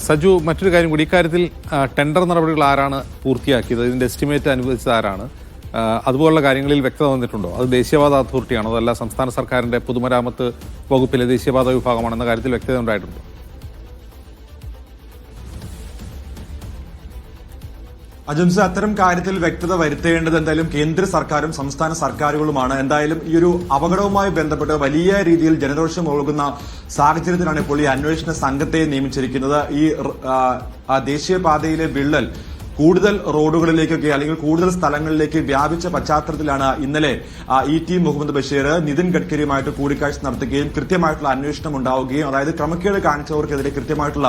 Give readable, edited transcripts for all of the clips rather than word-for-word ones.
സജു, മറ്റൊരു കാര്യം കൂടി, ഇക്കാര്യത്തിൽ ടെൻഡർ നടപടികൾ ആരാണ് പൂർത്തിയാക്കിയത്, ഇതിന്റെ എസ്റ്റിമേറ്റ് അനുവദിച്ചത് ആരാണ്, അതുപോലുള്ള കാര്യങ്ങളിൽ വ്യക്തത വന്നിട്ടുണ്ടോ? അത് ദേശീയപാത അതോറിറ്റിയാണോ അതല്ല സംസ്ഥാന സർക്കാരിന്റെ പൊതുമരാമത്ത് വകുപ്പിലെ ദേശീയപാത വിഭാഗമാണെന്ന കാര്യത്തിൽ വ്യക്തത ഉണ്ടായിട്ടുണ്ടോ? അജംസ്, അത്തരം കാര്യത്തിൽ വ്യക്തത വരുത്തേണ്ടത് എന്തായാലും കേന്ദ്ര സർക്കാരും സംസ്ഥാന സർക്കാരുകളുമാണ്. എന്തായാലും ഈ ഒരു അപകടവുമായി ബന്ധപ്പെട്ട് വലിയ രീതിയിൽ ജനരോഷം ഒഴുകുന്ന സാഹചര്യത്തിലാണ് ഇപ്പോൾ ഈ അന്വേഷണ സംഘത്തെ നിയമിച്ചിരിക്കുന്നത്. ഈ ദേശീയപാതയിലെ വിള്ളൽ കൂടുതൽ റോഡുകളിലേക്കൊക്കെ അല്ലെങ്കിൽ കൂടുതൽ സ്ഥലങ്ങളിലേക്ക് വ്യാപിച്ച പശ്ചാത്തലത്തിലാണ് ഇന്നലെ ടി മുഹമ്മദ് ബഷീർ നിതിൻ ഗഡ്കരിയുമായിട്ട് കൂടിക്കാഴ്ച നടത്തുകയും കൃത്യമായിട്ടുള്ള അന്വേഷണം ഉണ്ടാവുകയും, അതായത് ക്രമക്കേട് കാണിച്ചവർക്കെതിരെ കൃത്യമായിട്ടുള്ള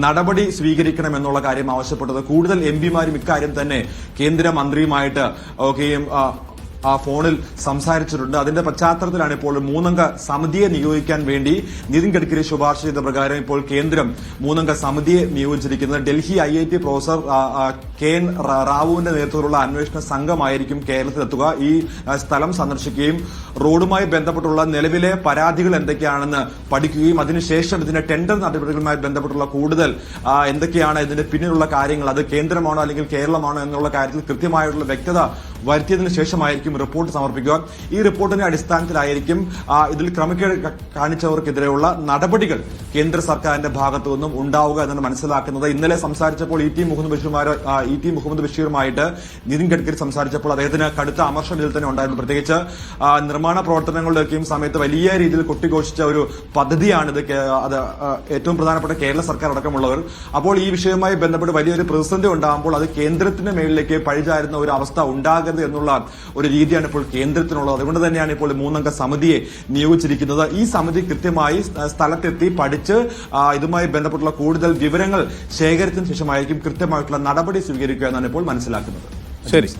നടപടി സ്വീകരിക്കണമെന്നുള്ള കാര്യം ആവശ്യപ്പെട്ടത്. കൂടുതൽ എംപിമാരും ഇക്കാര്യം തന്നെ കേന്ദ്രമന്ത്രിയുമായിട്ട് ഒക്കെയും ഫോണിൽ സംസാരിച്ചിട്ടുണ്ട്. അതിന്റെ പശ്ചാത്തലത്തിലാണ് ഇപ്പോൾ 3 അംഗ സമിതിയെ നിയോഗിക്കാൻ വേണ്ടി നിതിൻ ഗഡ്കരി ശുപാർശ ചെയ്ത പ്രകാരം ഇപ്പോൾ കേന്ദ്രം 3 അംഗ സമിതിയെ നിയോഗിച്ചിരിക്കുന്നത്. ഡൽഹി IIT പ്രൊഫസർ KN റാവുവിന്റെ നേതൃത്വത്തിലുള്ള അന്വേഷണ സംഘമായിരിക്കും കേരളത്തിലെത്തുക. ഈ സ്ഥലം സന്ദർശിക്കുകയും റോഡുമായി ബന്ധപ്പെട്ടുള്ള നിലവിലെ പരാതികൾ എന്തൊക്കെയാണെന്ന് പഠിക്കുകയും അതിനുശേഷം ഇതിന്റെ ടെൻഡർ നടപടികളുമായി ബന്ധപ്പെട്ടുള്ള കൂടുതൽ എന്തൊക്കെയാണ് ഇതിന്റെ പിന്നിലുള്ള കാര്യങ്ങൾ, അത് കേന്ദ്രമാണോ അല്ലെങ്കിൽ കേരളമാണോ എന്നുള്ള കാര്യത്തിൽ കൃത്യമായിട്ടുള്ള വ്യക്തത വരുത്തിയതിനു ശേഷമായിരിക്കും റിപ്പോർട്ട് സമർപ്പിക്കുക. ഈ റിപ്പോർട്ടിന്റെ അടിസ്ഥാനത്തിലായിരിക്കും ഇതിൽ ക്രമക്കേട് കാണിച്ചവർക്കെതിരെയുള്ള നടപടികൾ കേന്ദ്ര സർക്കാരിന്റെ ഭാഗത്തു നിന്നും ഉണ്ടാവുക എന്നാണ് മനസ്സിലാക്കുന്നത്. ഇന്നലെ സംസാരിച്ചപ്പോൾ ടി മുഹമ്മദ് ബഷീറുമായിട്ട് നിതിൻ ഗഡ്കരി സംസാരിച്ചപ്പോൾ അദ്ദേഹത്തിന് കടുത്ത അമർഷം ഇതിൽ തന്നെ ഉണ്ടായിരുന്നു. പ്രത്യേകിച്ച് നിർമ്മാണ പ്രവർത്തനങ്ങളുടെയൊക്കെയും സമയത്ത് വലിയ രീതിയിൽ കൊട്ടിഘോഷിച്ച ഒരു പദ്ധതിയാണിത്. അത് ഏറ്റവും പ്രധാനപ്പെട്ട കേരള സർക്കാർ അടക്കമുള്ളവർ. അപ്പോൾ ഈ വിഷയവുമായി ബന്ധപ്പെട്ട് വലിയൊരു പ്രതിസന്ധി ഉണ്ടാകുമ്പോൾ അത് കേന്ദ്രത്തിന്റെ മേളിലേക്ക് പഴിചാരുന്ന ഒരു അവസ്ഥ ഉണ്ടാകരുത് എന്നുള്ള ഒരു രീതിയാണ് ഇപ്പോൾ കേന്ദ്രത്തിനുള്ളത്. അതുകൊണ്ട് തന്നെയാണ് ഇപ്പോൾ 3 അംഗ സമിതിയെ നിയോഗിച്ചിരിക്കുന്നത്. ഈ സമിതി കൃത്യമായി സ്ഥലത്തെത്തി പഠിച്ച് ഇതുമായി ബന്ധപ്പെട്ടുള്ള കൂടുതൽ വിവരങ്ങൾ ശേഖരിച്ചതിന് ശേഷമായിരിക്കും കൃത്യമായിട്ടുള്ള നടപടി സ്വീകരിക്കുക എന്നാണ് ഇപ്പോൾ മനസ്സിലാക്കുന്നത്. ശരി.